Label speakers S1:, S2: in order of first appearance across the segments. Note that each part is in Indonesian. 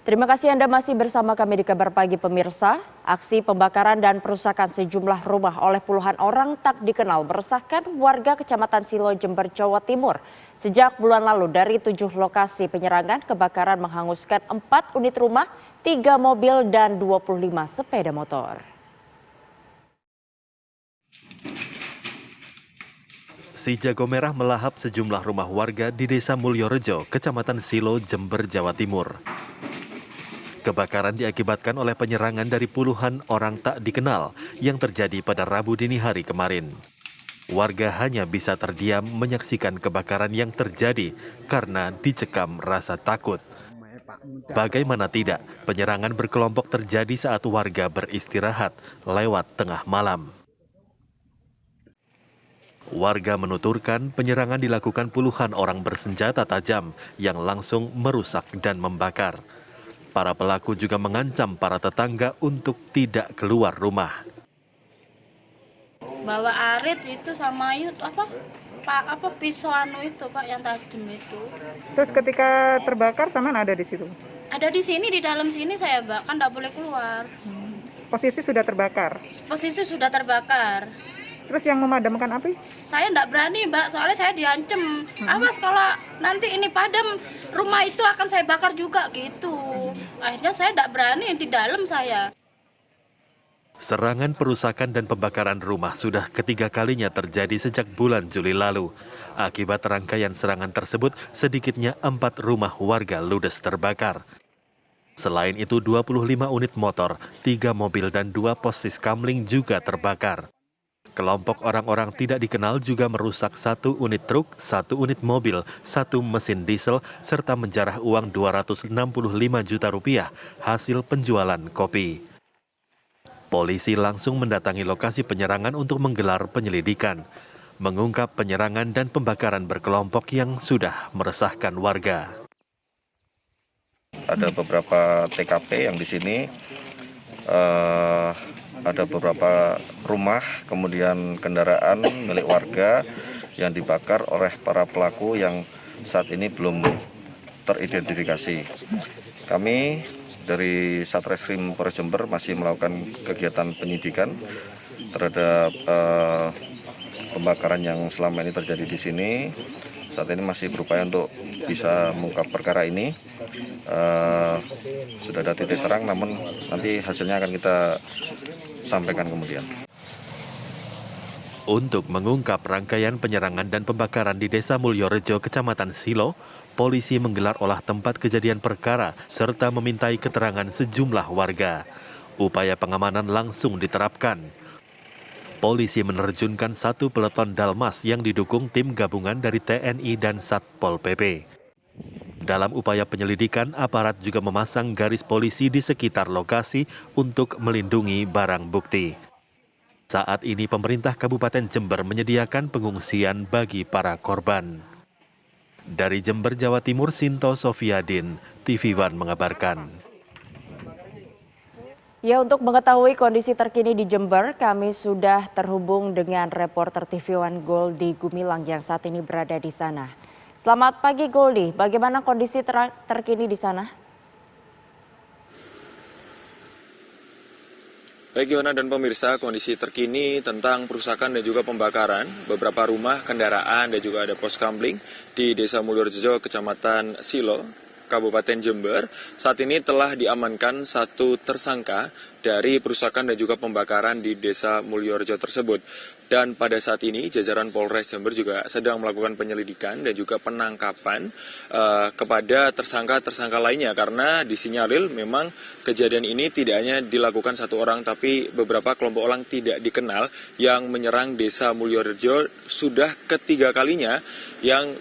S1: Terima kasih Anda masih bersama kami di Kabar Pagi pemirsa. Aksi pembakaran dan perusakan sejumlah rumah oleh puluhan orang tak dikenal meresahkan warga Kecamatan Silo, Jember, Jawa Timur. Sejak bulan lalu dari 7 lokasi penyerangan, kebakaran menghanguskan 4 unit rumah, 3 mobil dan 25 sepeda motor.
S2: Si jago merah melahap sejumlah rumah warga di Desa Mulyorejo, Kecamatan Silo, Jember, Jawa Timur. Kebakaran diakibatkan oleh penyerangan dari puluhan orang tak dikenal yang terjadi pada Rabu dini hari kemarin. Warga hanya bisa terdiam menyaksikan kebakaran yang terjadi karena dicekam rasa takut. Bagaimana tidak, penyerangan berkelompok terjadi saat warga beristirahat lewat tengah malam. Warga menuturkan penyerangan dilakukan puluhan orang bersenjata tajam yang langsung merusak dan membakar. Para pelaku juga mengancam para tetangga untuk tidak keluar rumah.
S3: Bawa arit itu sama pisau itu Pak yang tajam itu.
S4: Terus ketika terbakar sama ada di situ?
S3: Ada di sini, di dalam sini saya Mbak, kan nggak boleh keluar.
S4: Posisi sudah terbakar?
S3: Posisi sudah terbakar.
S4: Terus yang memadamkan api?
S3: Saya nggak berani Mbak, soalnya saya diancam. Awas kalau nanti ini padam, rumah itu akan saya bakar juga gitu. Akhirnya saya nggak berani, di dalam saya.
S2: Serangan perusakan dan pembakaran rumah sudah ketiga kalinya terjadi sejak bulan Juli lalu. Akibat rangkaian serangan tersebut, sedikitnya 4 rumah warga ludes terbakar. Selain itu, 25 unit motor, 3 mobil dan 2 pos siskamling juga terbakar. Kelompok orang-orang tidak dikenal juga merusak 1 unit truk, 1 unit mobil, 1 mesin diesel, serta menjarah uang Rp265 juta hasil penjualan kopi. Polisi langsung mendatangi lokasi penyerangan untuk menggelar penyelidikan, mengungkap penyerangan dan pembakaran berkelompok yang sudah meresahkan warga.
S5: Ada beberapa TKP yang di sini, ada beberapa rumah, kemudian kendaraan milik warga yang dibakar oleh para pelaku yang saat ini belum teridentifikasi. Kami dari Satreskrim Polres Jember masih melakukan kegiatan penyidikan terhadap pembakaran yang selama ini terjadi di sini. Saat ini masih berupaya untuk bisa mengungkap perkara ini. Sudah ada titik terang, namun nanti hasilnya akan kita sampaikan kemudian.
S2: Untuk mengungkap rangkaian penyerangan dan pembakaran di Desa Mulyorejo, Kecamatan Silo, polisi menggelar olah tempat kejadian perkara serta memintai keterangan sejumlah warga. Upaya pengamanan langsung diterapkan. Polisi menerjunkan 1 peleton Dalmas yang didukung tim gabungan dari TNI dan Satpol PP. Dalam upaya penyelidikan, aparat juga memasang garis polisi di sekitar lokasi untuk melindungi barang bukti. Saat ini pemerintah Kabupaten Jember menyediakan pengungsian bagi para korban. Dari Jember, Jawa Timur, Sinto Sofiadin, TV One mengabarkan.
S1: Ya, untuk mengetahui kondisi terkini di Jember, kami sudah terhubung dengan reporter TV One Goldi Gumilang yang saat ini berada di sana. Selamat pagi Goldi, bagaimana kondisi terkini di sana?
S6: Baik Yona dan pemirsa, kondisi terkini tentang perusakan dan juga pembakaran beberapa rumah, kendaraan dan juga ada pos kamling di Desa Mulyorejo, Kecamatan Silo, Kabupaten Jember. Saat ini telah diamankan 1 tersangka dari perusakan dan juga pembakaran di Desa Mulyorejo tersebut. Dan pada saat ini jajaran Polres Jember juga sedang melakukan penyelidikan dan juga penangkapan kepada tersangka-tersangka lainnya, karena disinyalir memang kejadian ini tidak hanya dilakukan 1 orang tapi beberapa kelompok orang tidak dikenal yang menyerang Desa Mulyorejo sudah ketiga kalinya yang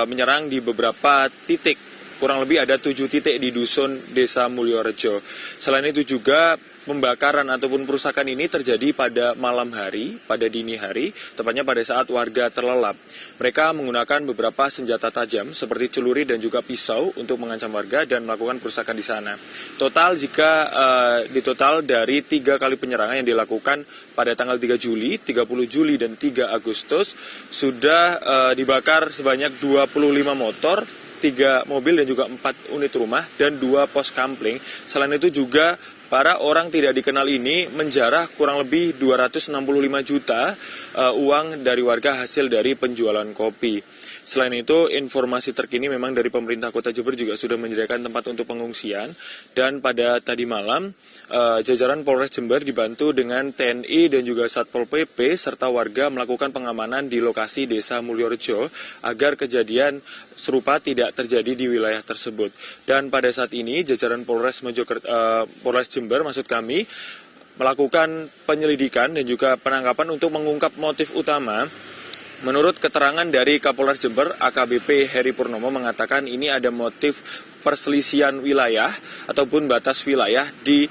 S6: menyerang di beberapa titik. Kurang lebih ada 7 titik di dusun Desa Mulyorejo. Selain itu juga pembakaran ataupun perusakan ini terjadi pada malam hari, pada dini hari, tepatnya pada saat warga terlelap. Mereka menggunakan beberapa senjata tajam seperti celuri dan juga pisau untuk mengancam warga dan melakukan perusakan di sana. Total ditotal dari 3 kali penyerangan yang dilakukan pada tanggal 3 Juli, 30 Juli dan 3 Agustus sudah dibakar sebanyak 25 motor, 3 mobil dan juga 4 unit rumah dan 2 pos kampling. Selain itu juga para orang tidak dikenal ini menjarah kurang lebih 265 juta uang dari warga hasil dari penjualan kopi. Selain itu, informasi terkini memang dari pemerintah Kota Jember juga sudah menyediakan tempat untuk pengungsian. Dan pada tadi malam, jajaran Polres Jember dibantu dengan TNI dan juga Satpol PP serta warga melakukan pengamanan di lokasi Desa Mulyorejo agar kejadian serupa tidak terjadi di wilayah tersebut. Dan pada saat ini, jajaran Polres Jember, maksud kami, melakukan penyelidikan dan juga penangkapan untuk mengungkap motif utama. Menurut keterangan dari Kapolres Jember, AKBP Heri Purnomo mengatakan ini ada motif perselisihan wilayah ataupun batas wilayah di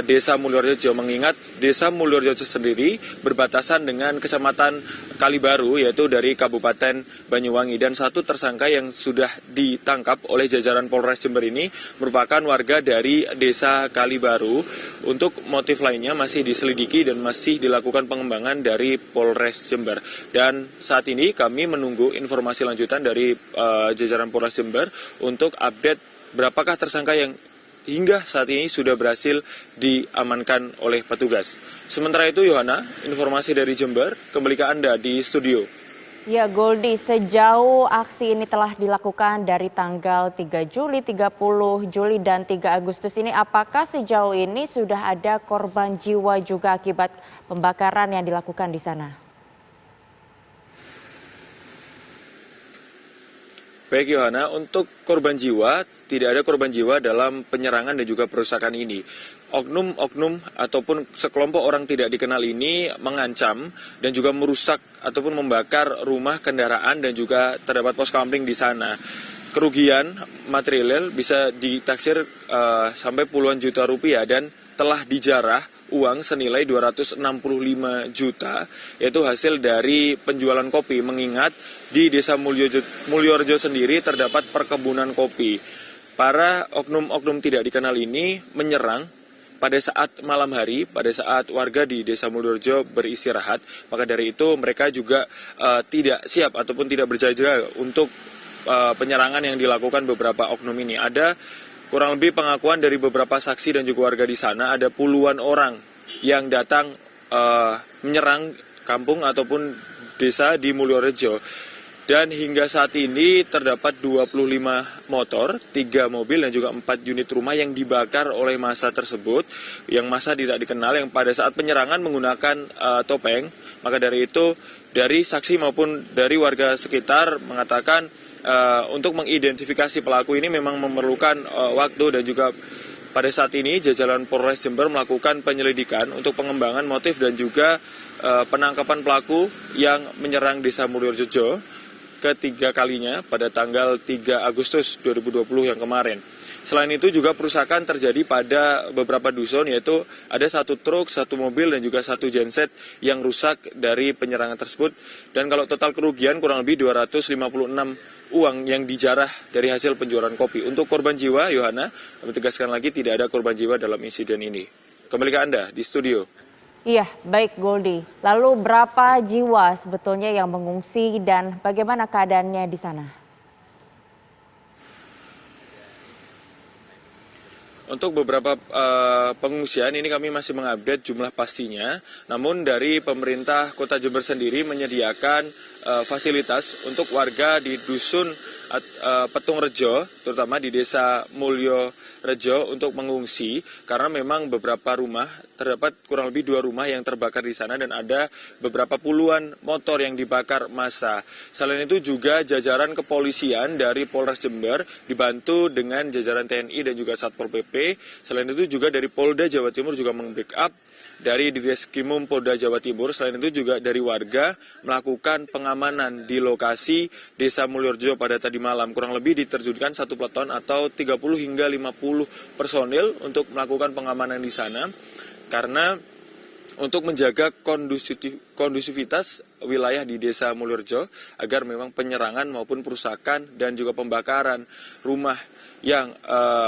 S6: Desa Mulyorejo, mengingat Desa Mulyorejo sendiri berbatasan dengan Kecamatan Kalibaru, yaitu dari Kabupaten Banyuwangi. Dan satu tersangka yang sudah ditangkap oleh jajaran Polres Jember ini merupakan warga dari Desa Kalibaru. Untuk motif lainnya masih diselidiki dan masih dilakukan pengembangan dari Polres Jember. Dan saat ini kami menunggu informasi lanjutan dari jajaran Polres Jember untuk update berapakah tersangka yang hingga saat ini sudah berhasil diamankan oleh petugas. Sementara itu, Yohana, informasi dari Jember, kembali ke Anda di studio.
S1: Ya, Goldi, sejauh aksi ini telah dilakukan dari tanggal 3 Juli, 30 Juli, dan 3 Agustus ini, apakah sejauh ini sudah ada korban jiwa juga akibat pembakaran yang dilakukan di sana?
S6: Baik Yohana, untuk korban jiwa, tidak ada korban jiwa dalam penyerangan dan juga perusakan ini. Oknum-oknum ataupun sekelompok orang tidak dikenal ini mengancam dan juga merusak ataupun membakar rumah, kendaraan, dan juga terdapat pos kampling di sana. Kerugian material bisa ditaksir sampai puluhan juta rupiah dan telah dijarah uang senilai 265 juta, yaitu hasil dari penjualan kopi, mengingat di Desa Mulyorejo sendiri terdapat perkebunan kopi. Para oknum-oknum tidak dikenal ini menyerang pada saat malam hari, pada saat warga di Desa Mulyorejo beristirahat. Maka dari itu mereka juga tidak siap ataupun tidak berjaga untuk penyerangan yang dilakukan beberapa oknum ini. Ada kurang lebih pengakuan dari beberapa saksi dan juga warga di sana, ada puluhan orang yang datang menyerang kampung ataupun desa di Mulyorejo. Dan hingga saat ini terdapat 25 motor, 3 mobil dan juga 4 unit rumah yang dibakar oleh massa tersebut, yang massa tidak dikenal, yang pada saat penyerangan menggunakan topeng. Maka dari itu, dari saksi maupun dari warga sekitar mengatakan untuk mengidentifikasi pelaku ini memang memerlukan waktu, dan juga pada saat ini jajaran Polres Jember melakukan penyelidikan untuk pengembangan motif dan juga penangkapan pelaku yang menyerang Desa Mulyorejo ketiga kalinya pada tanggal 3 Agustus 2020 yang kemarin. Selain itu juga perusakan terjadi pada beberapa dusun, yaitu ada 1 truk, 1 mobil, dan juga 1 genset yang rusak dari penyerangan tersebut. Dan kalau total kerugian kurang lebih 256 uang yang dijarah dari hasil penjualan kopi. Untuk korban jiwa, Yohana, kami tegaskan lagi tidak ada korban jiwa dalam insiden ini. Kembali ke Anda di studio.
S1: Iya, baik Goldi. Lalu berapa jiwa sebetulnya yang mengungsi dan bagaimana keadaannya di sana?
S6: Untuk beberapa pengungsian ini kami masih mengupdate jumlah pastinya. Namun dari pemerintah Kota Jember sendiri menyediakan fasilitas untuk warga di dusun Petung Rejo, terutama di Desa Mulyorejo untuk mengungsi, karena memang beberapa rumah, terdapat kurang lebih 2 rumah yang terbakar di sana dan ada beberapa puluhan motor yang dibakar massa. Selain itu juga jajaran kepolisian dari Polres Jember dibantu dengan jajaran TNI dan juga Satpol PP. Selain itu juga dari Polda Jawa Timur juga meng-backup dari Ditreskrimum Polda Jawa Timur. Selain itu juga dari warga melakukan pengamanan di lokasi Desa Mulyorejo pada tadi malam. Kurang lebih diterjunkan 1 peleton atau 30 hingga 50 personil untuk melakukan pengamanan di sana. Karena untuk menjaga kondusivitas wilayah di Desa Mulyorejo agar memang penyerangan maupun perusakan dan juga pembakaran rumah yang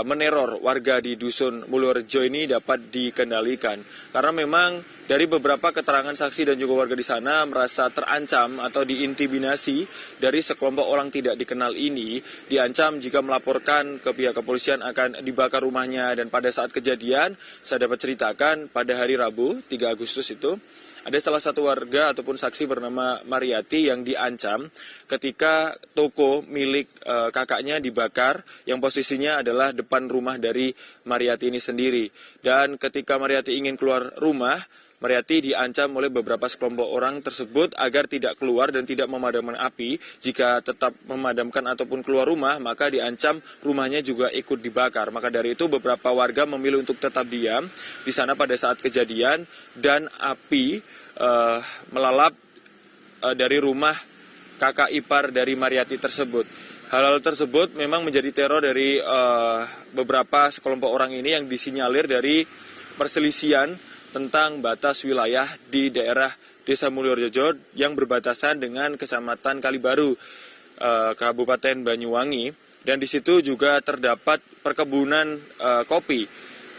S6: meneror warga di Dusun Mulyorejo ini dapat dikendalikan. Karena memang dari beberapa keterangan saksi dan juga warga di sana merasa terancam atau diintimidasi dari sekelompok orang tidak dikenal ini, diancam jika melaporkan ke pihak kepolisian akan dibakar rumahnya. Dan pada saat kejadian, saya dapat ceritakan pada hari Rabu 3 Agustus itu, ada salah satu warga ataupun saksi bernama Mariati yang diancam ketika toko milik kakaknya dibakar yang posisinya adalah depan rumah dari Mariati ini sendiri. Dan ketika Mariati ingin keluar rumah, Mariati diancam oleh beberapa sekelompok orang tersebut agar tidak keluar dan tidak memadamkan api. Jika tetap memadamkan ataupun keluar rumah, maka diancam rumahnya juga ikut dibakar. Maka dari itu beberapa warga memilih untuk tetap diam di sana pada saat kejadian dan api melalap dari rumah kakak ipar dari Mariati tersebut. Hal-hal tersebut memang menjadi teror dari beberapa sekelompok orang ini yang disinyalir dari perselisihan tentang batas wilayah di daerah Desa Mulyorejo yang berbatasan dengan Kecamatan Kalibaru, Kabupaten Banyuwangi, dan di situ juga terdapat perkebunan kopi.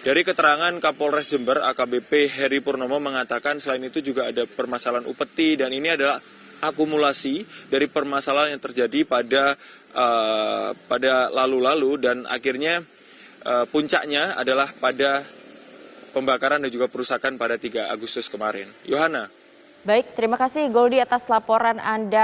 S6: Dari keterangan Kapolres Jember AKBP Heri Purnomo mengatakan selain itu juga ada permasalahan upeti dan ini adalah akumulasi dari permasalahan yang terjadi pada lalu-lalu dan akhirnya puncaknya adalah pada pembakaran dan juga perusakan pada 3 Agustus kemarin. Yohana.
S1: Baik, terima kasih Goldi atas laporan Anda.